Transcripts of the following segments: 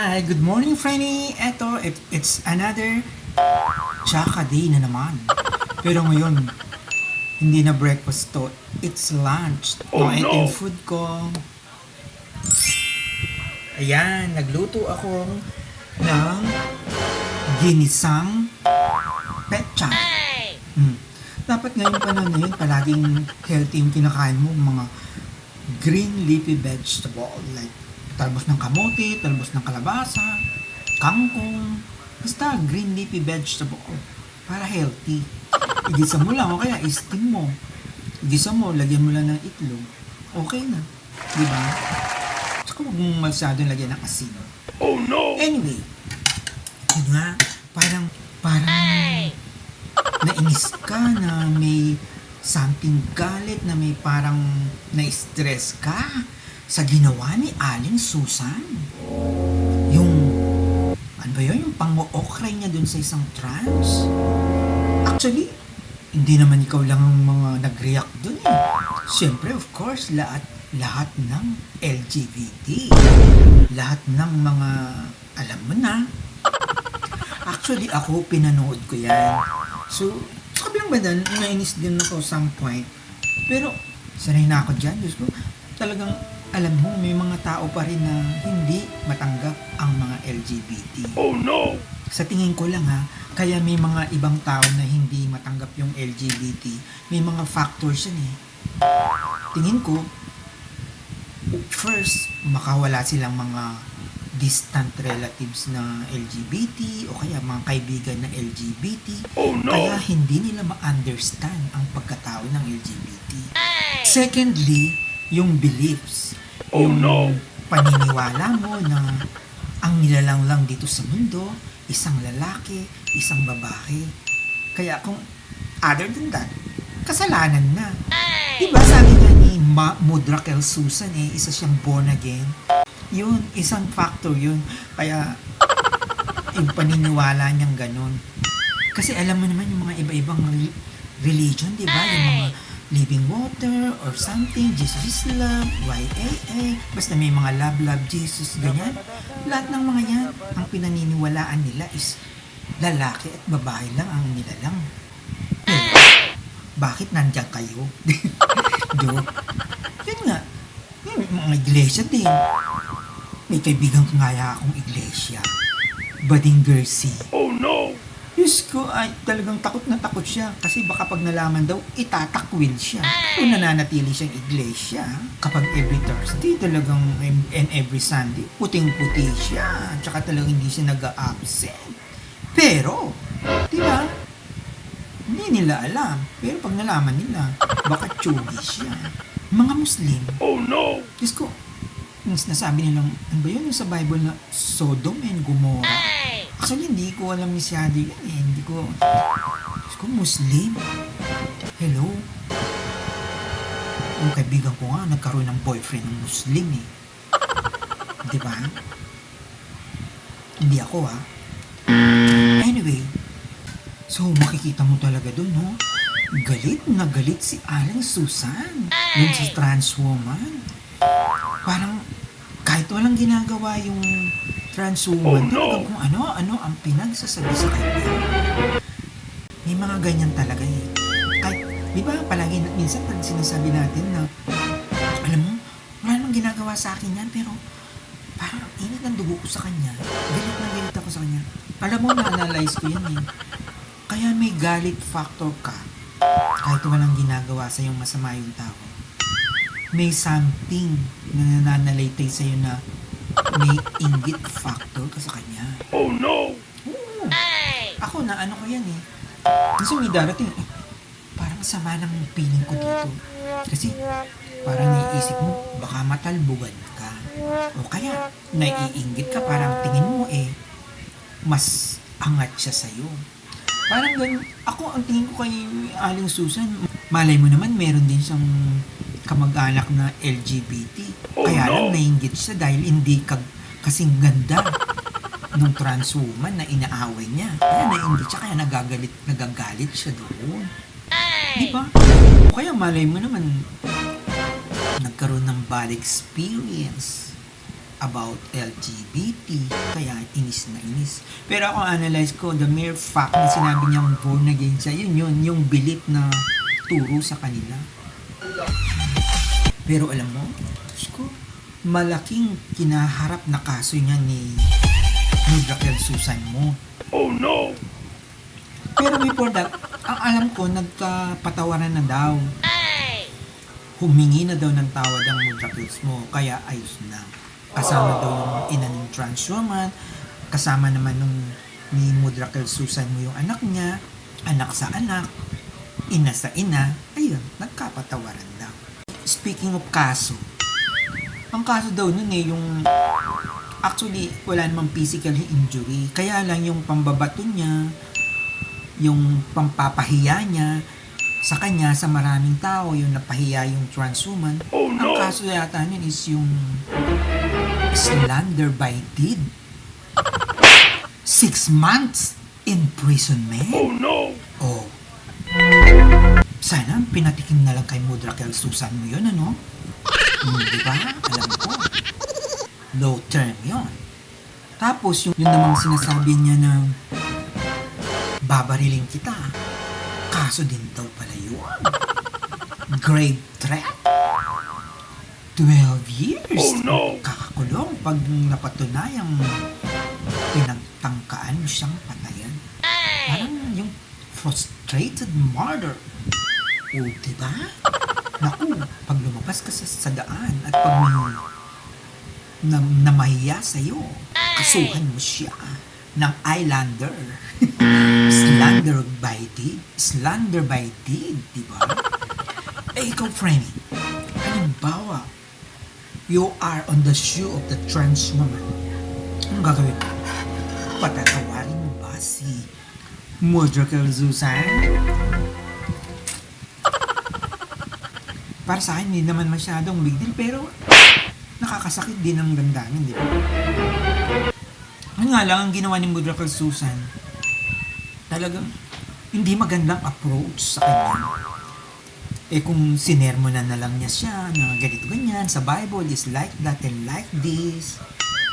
Hi, good morning, Franny. Eto, it's another tsaka day na naman. Pero ngayon, hindi na breakfast to. It's lunch. Oh Ito yung no! food ko. Ayan, nagluto ako ng ginisang petchan. Hmm. Dapat ngayong panahon na yun, palaging healthy yung kinakain mo, mga green leafy vegetable like talbos ng kamote, talbos ng kalabasa, kangkong, basta green leafy vegetable para healthy. Igisa mo lang o kaya steam mo. Igisa mo, lagyan mo lang ng itlog. Okay na. Di ba? Tsaka huwag mong masyadong lagyan ng asin. Oh no! Anyway, yun nga, parang nainis ka na may something galit na may parang na-stress ka sa ginawa ni Aling Susan. Yung, ano ba yun? Yung pang-okray niya dun sa isang trans. Actually, hindi naman ikaw lang ang mga nag-react dun eh. Siyempre, of course, lahat ng LGBT. Lahat ng mga, alam mo na. Actually, ako, pinanood ko yan. So, sa kabilang banda, nainis din ako some point. Pero, sanay na ako dyan. Diyos ko, talagang, alam mo, may mga tao pa rin na hindi matanggap ang mga LGBT. Oh no! Sa tingin ko lang ha, kaya may mga ibang tao na hindi matanggap yung LGBT, may mga factors yan eh. Tingin ko, first, makawala silang mga distant relatives na LGBT o kaya mga kaibigan na LGBT. Oh no! Kaya hindi nila ma-understand ang pagkatao ng LGBT. Secondly, yung beliefs. Oh Yung no! paniniwala mo na ang nilalang lang dito sa mundo, isang lalaki, isang babae. Kaya kung other than that, kasalanan na. Diba sabi nga ni Mudrakel Susan isa siyang born again. Yun, isang factor yun. Kaya yung paniniwala niyang ganun. Kasi alam mo naman yung mga iba-ibang religion, di ba? Yung mga living water or something, Jesus is love, YAA, basta may mga love, Jesus, ganyan. Lahat ng mga yan, ang pinaniniwalaan nila is lalaki at babae lang ang nilalang. Pero, bakit nandyan kayo? Joke. Yun nga, yung mga iglesia din. May kaibigan ko nga akong iglesia. Bading Gersi. Oh no! Diyos ko, ay talagang takot na takot siya kasi baka pag nalaman daw, itatakwil siya. Kung nananatili siyang iglesia, kapag every Thursday talagang and every Sunday, puting-puti siya. Tsaka talagang hindi siya nag-a-absent. Pero, di ba? Hindi nila alam. Pero pag nalaman nila, baka tsugi siya. Mga Muslim, Oh no! Diyos ko, yung sinasabi nilang, ano ba yun sa Bible na Sodom and Gomorrah? Actually, hindi ko alam masyado yan eh. Hindi ko, Diyos ko, Muslim. Hello? Yung kaibigan ko nga, nagkaroon ng boyfriend ng Muslim eh. Di ba? Hindi ako ha. Anyway, so makikita mo talaga dun, no? Galit na galit si Aling Susan dun sa trans woman. Parang kahit walang ginagawa yung trans woman, Oh, no. talagang kung ano-ano ang pinagsasabi sa kanya. May mga ganyan talaga eh. Kahit, di ba, palagi, minsan pag sinasabi natin na, alam mo, wala namang ginagawa sa akin yan, pero parang init ng dugo ko sa kanya. Galit na galit ako sa kanya. Alam mo, na-analyze ko yan eh. Kaya may galit factor ka. Kahit walang ginagawa sa yung masama yung tao. May something na nananalaytay sa'yo na may inggit factor ka sa kanya. Oh no! Oo. Ako na ano ko yan eh. Kasi may darating, parang sama ng feeling ko dito. Kasi parang naiisip mo, baka matalbugan ka. O kaya, naiinggit ka, parang tingin mo mas angat siya sa'yo. Parang ganun, ako ang tingin ko kay Aling Susan, malay mo naman meron din siyang kamag-anak na LGBT. Oh, Kaya no. lang nainggit siya dahil hindi kasing ganda ng trans woman na inaaway niya. Kaya nainggit siya, kaya nagagalit siya doon. Di ba? O kaya malay mo naman, nagkaroon ng bad experience. about LGBT, kaya inis na inis. Pero ako analyze ko, the mere fact na sinabi niyang born again siya, yun, yung belief na turo sa kanila. Pero alam mo, Diyos ko, malaking kinaharap na kaso niya ni Raquel Susan mo. Oh no! Pero before that, ang alam ko, nagkapatawaran na daw. Humingi na daw ng tawad ang Raquel mo, kaya ayos na. Kasama daw yung ina ng trans woman, kasama naman nung ni Raquel Susan mo yung anak niya, anak sa anak, ina sa ina, ayun, nagkapatawaran daw. Speaking of kaso, ang kaso daw nun yung actually wala namang physical injury, kaya lang yung pambabato niya, yung pampapahiya niya sa kanya, sa maraming tao, yung napahiya yung trans woman. Oh no! Ang kaso yata nun is yung slander by deed. 6 months imprisonment. Oh no! Oh. Sana pinatikim na lang kay Raquel Susan mo yun, ano? Di ba? Alam ko. Low term yun. Tapos yung namang sinasabi niya na babariling kita. Kaso din daw pala yun. Grave threat. 12 years. Oh no! Kakakulong pag napatunayang pinagtangkaan mo siyang patayan. Parang yung frustrated murder. O, diba? Naku, pag lumabas ka sa daan at pag may namahiya sa'yo, kasuhan mo siya ng Islander. Slander by deed. Slander by deed, diba? Eh, ikaw, Frenny, halimbawa, you are on the shoe of the trans woman. Anong gagawin mo? Patatawarin mo ba si Raquel Susan? Para sa akin, hindi naman masyadong big deal, pero nakakasakit din ang damdamin, di ba? Ano nga lang ang ginawa ni Raquel Susan, talagang hindi magandang approach sa kanya. Eh kung sinermonan na lang niya siya na ganito ganyan, sa Bible is like that and like this.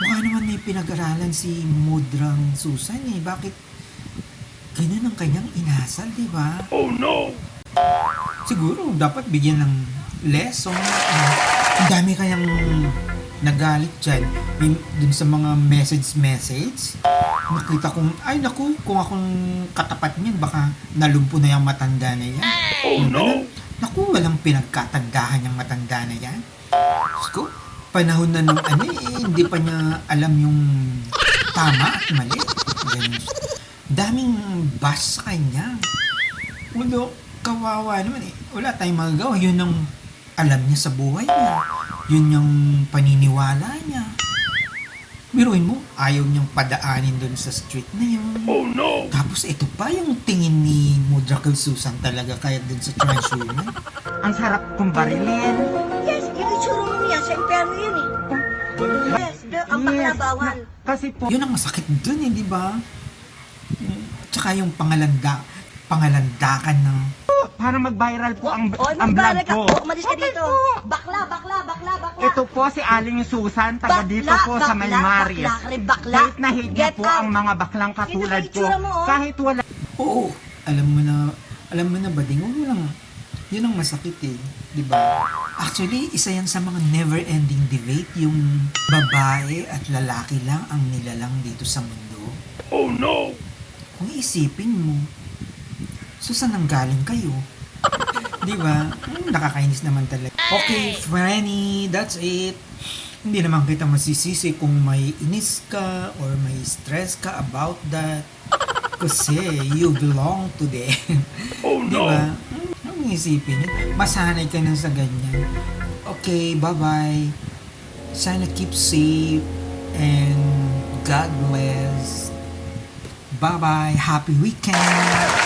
Mukha naman may pinag-aralan si Raquel Susan eh. Bakit ganyan ang kanyang inasal, di ba? Oh no! Siguro dapat bigyan ng lesson. Ang dami kayang nagalit dyan dun sa mga message. Nakita kong, ay naku, kung akong katapat niyan, baka nalumpo na yung matanda na yan. Oh no! Naku, walang pinagkatandahan yung matanda na yan. Sko, panahon na nung hindi pa niya alam yung tama at mali. Ganun. Daming bash sa kanya. Ulo, kawawa naman eh. Wala tayong magagawa. Yun ang alam niya sa buhay niya. Yun yung paniniwala niya. Biruin mo, ayaw niyang padaanin doon sa street na yun. Oh no! Tapos ito pa yung tingin ni Raquel Susan talaga kaya doon sa trans woman. Ang sarap kong barilin. Yes, yung itsura mo yan, sa impyerno yun eh. Yes, ang paklabawan. Kasi po, Yun ang masakit doon eh, di ba? Tsaka yung pangalandakan ng para mag-viral po ang Oy, vlog magbalag ka ko. po, umalis ka dito. Bakla. Ito po si Aling Susan, taga dito po sa May Maris. Bakla. Kahit na hate niya Get po out. ang mga baklang katulad Yun ang ko. itsura mo, oh. Kahit wala oo, alam mo na bading, huwag mo lang, yun ang masakit eh, di ba? Actually, isa yan sa mga never-ending debate, yung babae at lalaki lang ang nilalang dito sa mundo. Oh no! Kung isipin mo, so saan ang galing kayo? Di ba? Nakakainis naman talaga. Okay, Franny, that's it. Hindi naman kita masisisi kung may inis ka or may stress ka about that. Kasi you belong to them. Oh Di no! ba? Anong isipin yun? Masanay ka na sa ganyan. Okay, bye-bye. Sana keep safe and God bless. Bye-bye. Happy weekend.